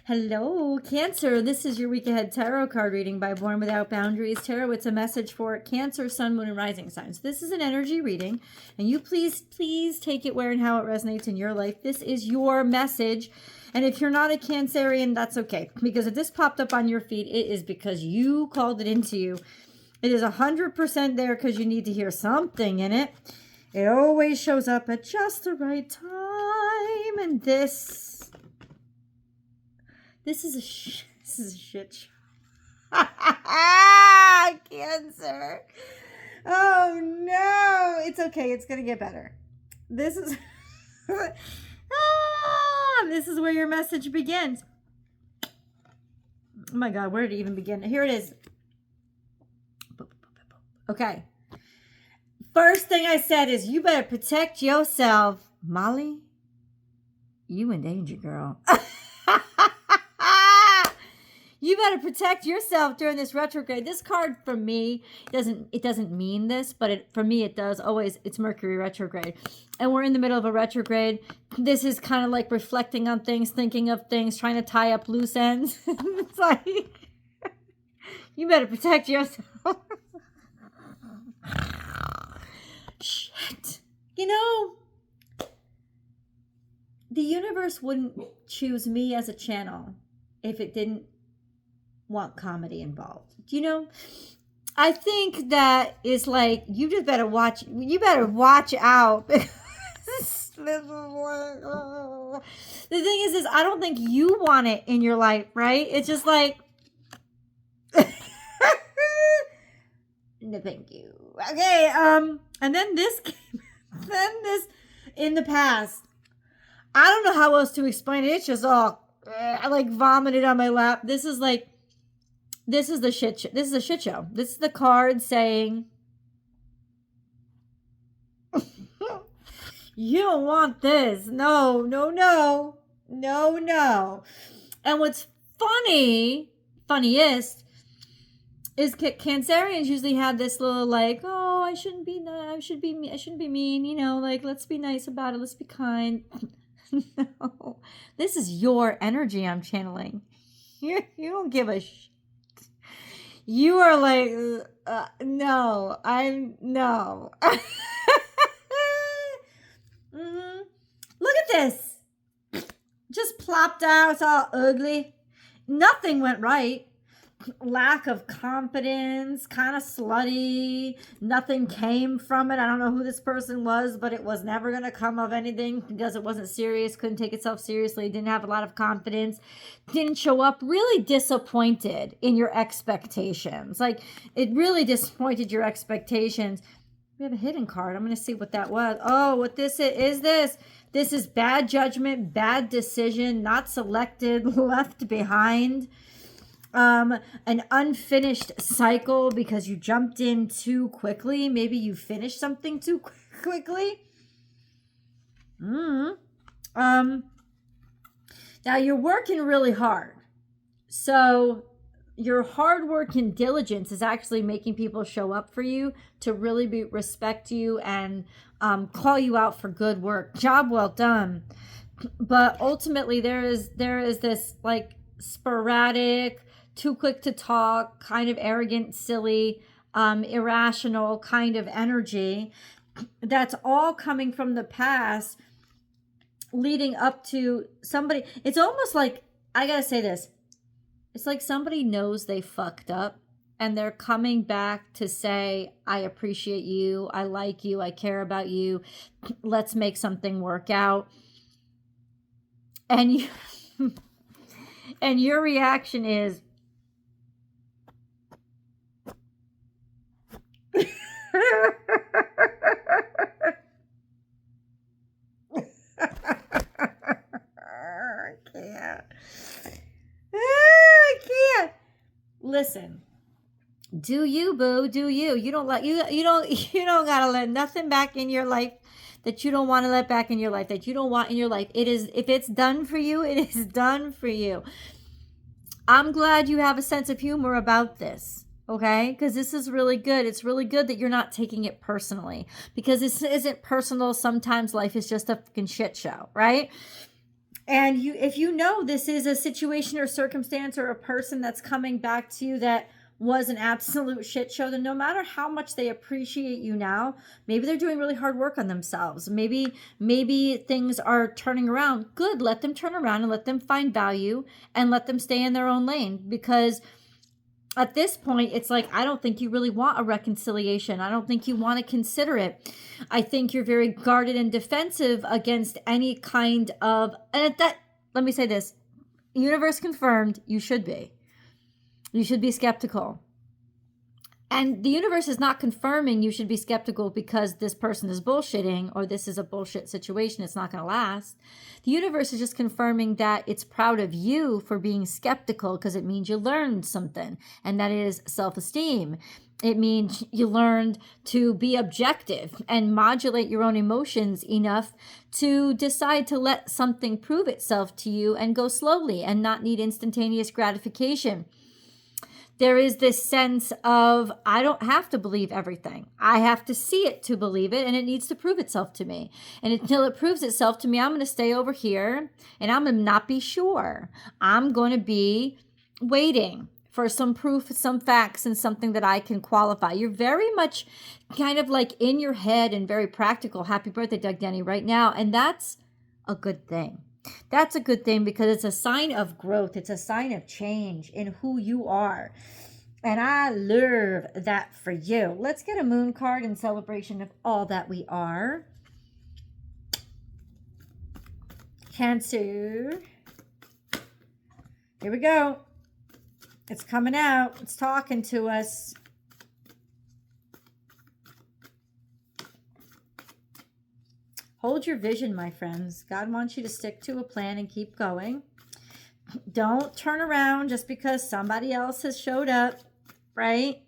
Hello, Cancer. This is your week ahead tarot card reading by Born Without Boundaries Tarot. It's a message for Cancer, Sun, Moon, and Rising signs. This is an energy reading, and you please take it where and how it resonates in your life. This is your message. And if you're not a Cancerian, that's okay. Because if this popped up on your feed, it is because you called it into you. It is 100% there because you need to hear something in it. It always shows up at just the right time. And this is a shit show. Cancer. Oh no. It's okay. It's going to get better. This is this is where your message begins. Oh my God, where did it even begin? Here it is. Okay. First thing I said is you better protect yourself. Molly, you in danger, girl. You better protect yourself during this retrograde. This card for me doesn't mean this, but for me it does. Always, it's Mercury retrograde. And we're in the middle of a retrograde. This is kind of like reflecting on things, thinking of things, trying to tie up loose ends. It's like, you better protect yourself. Shit. You know, the universe wouldn't choose me as a channel if it didn't want comedy involved. You know, I think that is like, you better watch out. The thing is I don't think you want it in your life, right? It's just like, no thank you. Okay, and then this in the past, I don't know how else to explain it. It's just all, I like vomited on my lap. This is the shit show. This is a shit show. This is the card saying, you don't want this. No. And what's funniest, is Cancerians usually have this little like, oh, I shouldn't be mean, you know, like, let's be nice about it, let's be kind. No, this is your energy I'm channeling. You don't give a shit. You are like, no. Look at this. Just plopped out. It's all ugly. Nothing went right. Lack of confidence, kind of slutty. Nothing came from it. I don't know who this person was, but it was never going to come of anything because it wasn't serious, couldn't take itself seriously, didn't have a lot of confidence, didn't show up, really disappointed in your expectations. Like, it really disappointed your expectations. We have a hidden card. I'm going to see what that was. Oh, what this is this? This is bad judgment, bad decision, not selected, left behind. An unfinished cycle because you jumped in too quickly. Maybe you finished something too quickly. Now you're working really hard. So your hard work and diligence is actually making people show up for you, to really respect you and call you out for good work. Job well done. But ultimately there is this like sporadic, too quick to talk, kind of arrogant, silly, irrational kind of energy that's all coming from the past, leading up to somebody. It's almost like, I gotta say this, it's like somebody knows they fucked up and they're coming back to say, I appreciate you, I like you, I care about you, let's make something work out. And you and your reaction is, I can't. Listen, do you, boo? Do you? You don't gotta let nothing back in your life that you don't want to let back in your life, that you don't want in your life. It is, if it's done for you, it is done for you. I'm glad you have a sense of humor about this. Okay, because this is really good. It's really good that you're not taking it personally, because this isn't personal. Sometimes life is just a fucking shit show, right? And if you know this is a situation or circumstance or a person that's coming back to you that was an absolute shit show, then no matter how much they appreciate you now, maybe they're doing really hard work on themselves. Maybe things are turning around. Good, let them turn around and let them find value and let them stay in their own lane, because at this point, it's like, I don't think you really want a reconciliation. I don't think you want to consider it. I think you're very guarded and defensive against any kind of, let me say this, universe confirmed, you should be. You should be skeptical. And the universe is not confirming you should be skeptical because this person is bullshitting or this is a bullshit situation, it's not going to last. The universe is just confirming that it's proud of you for being skeptical, because it means you learned something, and that is self-esteem. It means you learned to be objective and modulate your own emotions enough to decide to let something prove itself to you and go slowly and not need instantaneous gratification. There is this sense of, I don't have to believe everything. I have to see it to believe it, and it needs to prove itself to me. And until it proves itself to me, I'm going to stay over here, and I'm going to not be sure. I'm going to be waiting for some proof, some facts, and something that I can qualify. You're very much kind of like in your head and very practical. Happy birthday, Doug Denny, right now. And that's a good thing. That's a good thing, because it's a sign of growth. It's a sign of change in who you are. And I love that for you. Let's get a moon card in celebration of all that we are. Cancer. Here we go. It's coming out. It's talking to us. Hold your vision, my friends. God wants you to stick to a plan and keep going. Don't turn around just because somebody else has showed up, right?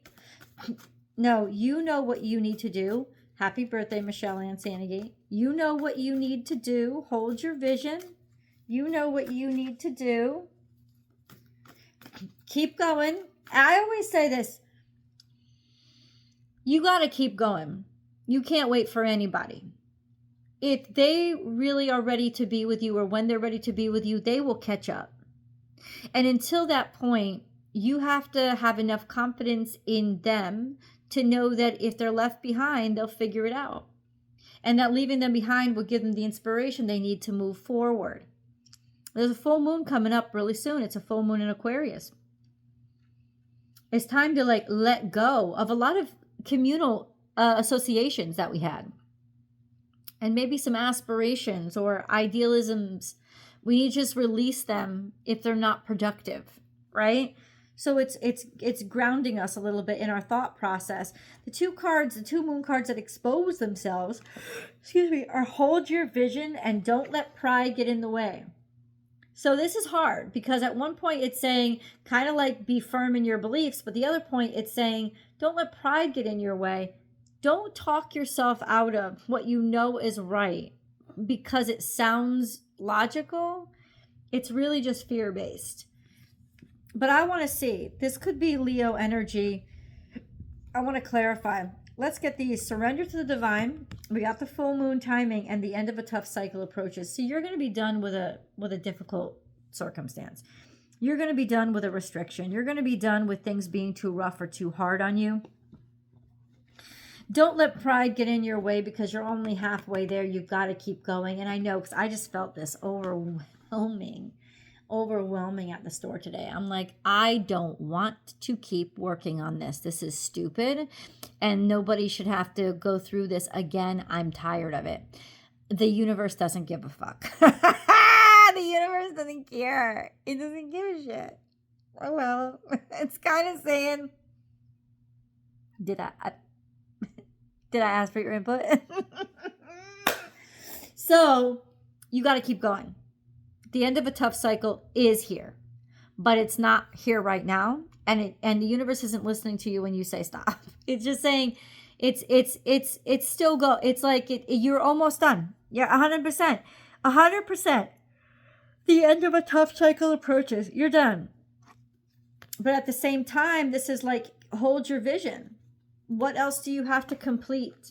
No, you know what you need to do. Happy birthday, Michelle Ann Sanigate. You know what you need to do. Hold your vision. You know what you need to do. Keep going. I always say this. You got to keep going. You can't wait for anybody. If they really are ready to be with you, or when they're ready to be with you, they will catch up. And until that point, you have to have enough confidence in them to know that if they're left behind, they'll figure it out. And that leaving them behind will give them the inspiration they need to move forward. There's a full moon coming up really soon. It's a full moon in Aquarius. It's time to let go of a lot of communal associations that we had. And maybe some aspirations or idealisms. We need to just release them if they're not productive, right? So it's grounding us a little bit in our thought process. The two moon cards that expose themselves, are hold your vision and don't let pride get in the way. So this is hard, because at one point it's saying kind of like be firm in your beliefs, but the other point it's saying don't let pride get in your way. Don't talk yourself out of what you know is right because it sounds logical. It's really just fear-based. But I want to see. This could be Leo energy. I want to clarify. Let's get these. Surrender to the divine. We got the full moon timing, and the end of a tough cycle approaches. So you're going to be done with a difficult circumstance. You're going to be done with a restriction. You're going to be done with things being too rough or too hard on you. Don't let pride get in your way, because you're only halfway there. You've got to keep going. And I know, because I just felt this overwhelming at the store today. I'm like, I don't want to keep working on this. This is stupid. And nobody should have to go through this again. I'm tired of it. The universe doesn't give a fuck. The universe doesn't care. It doesn't give a shit. Oh, well, it's kind of saying, did I ask for your input? So you got to keep going. The end of a tough cycle is here, but it's not here right now. And the universe isn't listening to you when you say stop. It's just saying it's still go. It's like you're almost done. Yeah, 100%. 100%. The end of a tough cycle approaches. You're done. But at the same time, this is like, hold your vision. What else do you have to complete?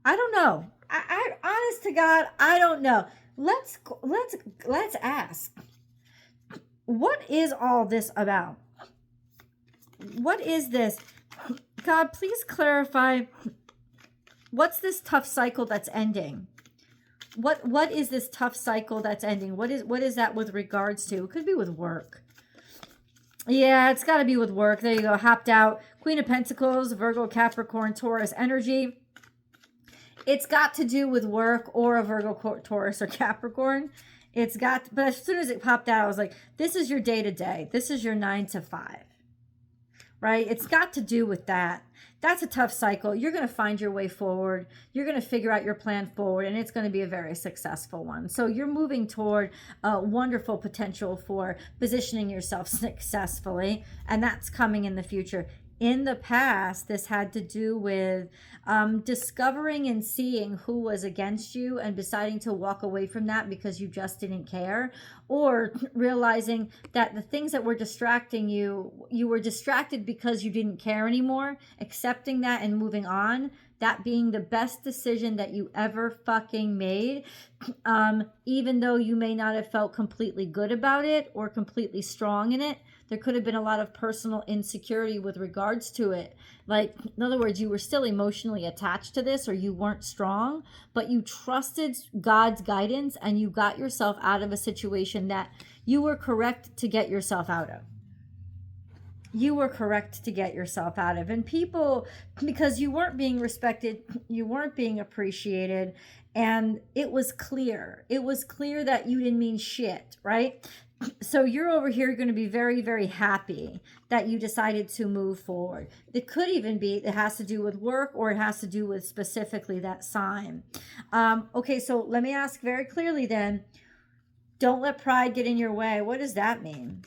I don't know. I honest to God, I don't know. let's ask, what is all this about? What is this? God, please clarify, what's this tough cycle that's ending? What is this tough cycle that's ending? What is that with regards to? It could be with work. Yeah, it's got to be with work. There you go. Hopped out. Queen of Pentacles, Virgo, Capricorn, Taurus energy. It's got to do with work or a Virgo, Taurus, or Capricorn. It's got, but as soon as it popped out, I was like, this is your day to day. This is your 9 to 5. Right? It's got to do with that. That's a tough cycle. You're going to find your way forward. You're going to figure out your plan forward, and it's going to be a very successful one. So you're moving toward a wonderful potential for positioning yourself successfully, and that's coming in the future. In the past, this had to do with discovering and seeing who was against you and deciding to walk away from that because you just didn't care, or realizing that the things that were distracting you, you were distracted because you didn't care anymore, accepting that and moving on, that being the best decision that you ever fucking made, even though you may not have felt completely good about it or completely strong in it. There could have been a lot of personal insecurity with regards to it. Like, in other words, you were still emotionally attached to this, or you weren't strong, but you trusted God's guidance and you got yourself out of a situation that you were correct to get yourself out of. You were correct to get yourself out of. And people, because you weren't being respected, you weren't being appreciated, and it was clear. It was clear that you didn't mean shit, right? So you're over here going to be very, very happy that you decided to move forward. It could even be it has to do with work, or it has to do with specifically that sign. Okay, so let me ask very clearly then, don't let pride get in your way. What does that mean?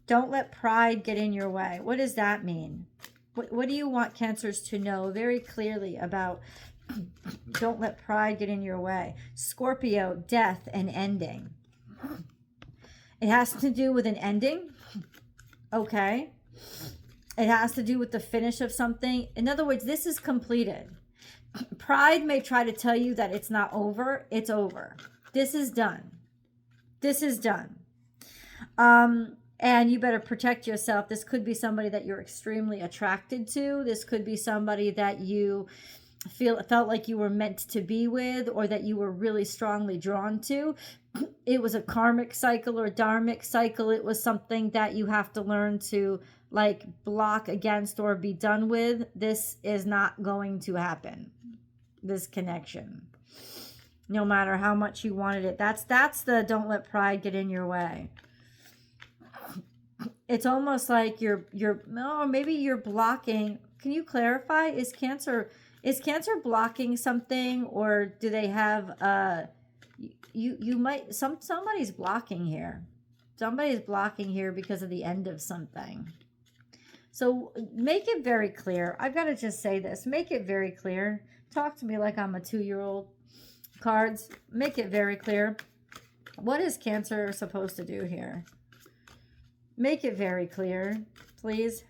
Don't let pride get in your way. What does that mean? What do you want Cancers to know very clearly about don't let pride get in your way? Scorpio, death and ending. It has to do with an ending. Okay. It has to do with the finish of something. In other words, this is completed. Pride may try to tell you that it's not over. It's over. This is done. This is done. And you better protect yourself. This could be somebody that you're extremely attracted to. This could be somebody that you felt like you were meant to be with, or that you were really strongly drawn to. It was a karmic cycle or dharmic cycle. It was something that you have to learn to like block against or be done with. This is not going to happen. This connection, no matter how much you wanted it. That's the don't let pride get in your way. It's almost like you're no, maybe you're blocking. Can you clarify? Is Cancer blocking something, or do they have you might somebody's blocking here. Somebody's blocking here because of the end of something. So make it very clear. I've got to just say this. Make it very clear. Talk to me like I'm a 2-year-old. Cards, make it very clear. What is Cancer supposed to do here? Make it very clear, please.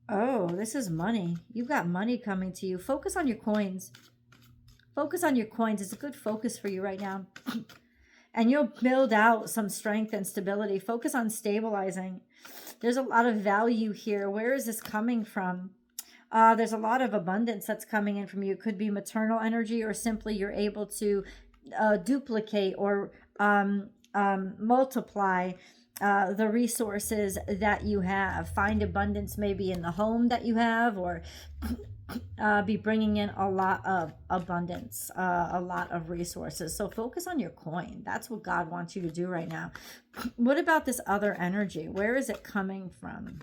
Oh, this is money. You've got money coming to you. Focus on your coins. Focus on your coins. It's a good focus for you right now. And you'll build out some strength and stability. Focus on stabilizing. There's a lot of value here. Where is this coming from? There's a lot of abundance that's coming in from you. It could be maternal energy, or simply you're able to duplicate or multiply the resources that you have. Find abundance maybe in the home that you have, or be bringing in a lot of abundance, a lot of resources. So focus on your coin. That's what God wants you to do right now. What about this other energy? Where is it coming from?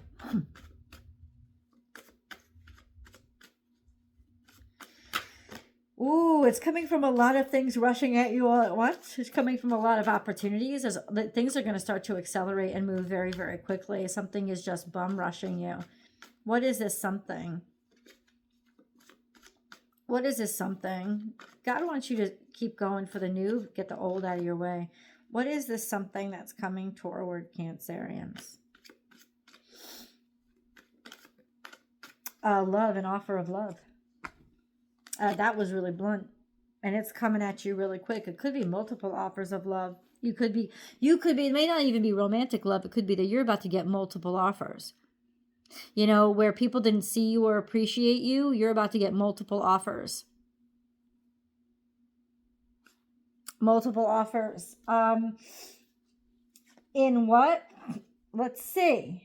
Ooh, it's coming from a lot of things rushing at you all at once. It's coming from a lot of opportunities. Things are going to start to accelerate and move very, very quickly. Something is just bum rushing you. What is this something? What is this something? God wants you to keep going for the new, get the old out of your way. What is this something that's coming toward Cancerians? Love, an offer of love. That was really blunt. and it's coming at you really quick. It could be multiple offers of love. It may not even be romantic love. It could be that you're about to get multiple offers. You know, where people didn't see you or appreciate you, you're about to get multiple offers. Multiple offers. In what? Let's see.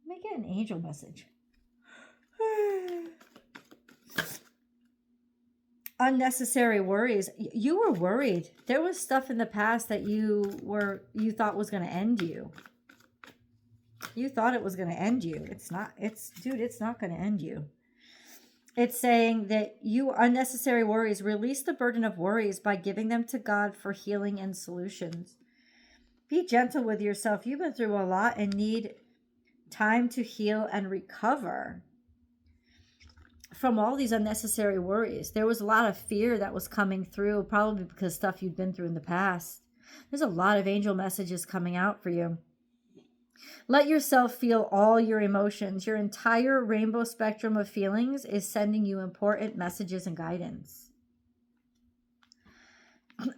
Let me get an angel message. Unnecessary worries. You were worried. There was stuff in the past that you thought was going to end you. You thought it was going to end you. It's not. It's not going to end you. It's saying that you unnecessary worries, release the burden of worries by giving them to God for healing and solutions. Be gentle with yourself. You've been through a lot and need time to heal and recover from all these unnecessary worries. There was a lot of fear that was coming through, probably because stuff you'd been through in the past. There's a lot of angel messages coming out for you. Let yourself feel all your emotions. Your entire rainbow spectrum of feelings is sending you important messages and guidance.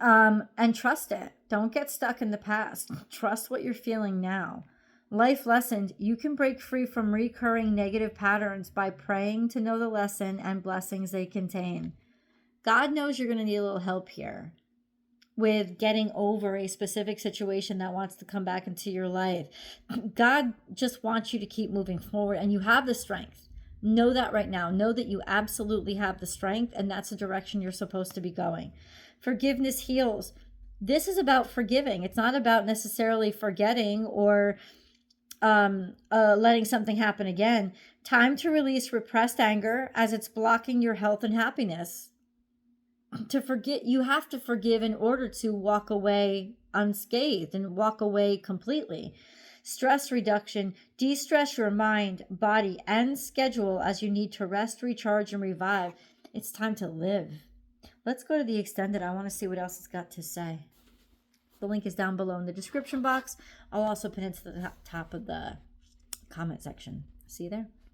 And trust it. Don't get stuck in the past. Trust what you're feeling now. Life lesson, you can break free from recurring negative patterns by praying to know the lesson and blessings they contain. God knows you're going to need a little help here with getting over a specific situation that wants to come back into your life. God just wants you to keep moving forward, and you have the strength. Know that right now. Know that you absolutely have the strength, and that's the direction you're supposed to be going. Forgiveness heals. This is about forgiving. It's not about necessarily forgetting or letting something happen again. Time to release repressed anger as it's blocking your health and happiness. To forget, you have to forgive in order to walk away unscathed and walk away completely. Stress reduction, de-stress your mind, body, and schedule as you need to rest, recharge, and revive. It's time to live. Let's go to the extended. I want to see what else it's got to say. The link is down below in the description box. I'll also pin it to the top of the comment section. See you there.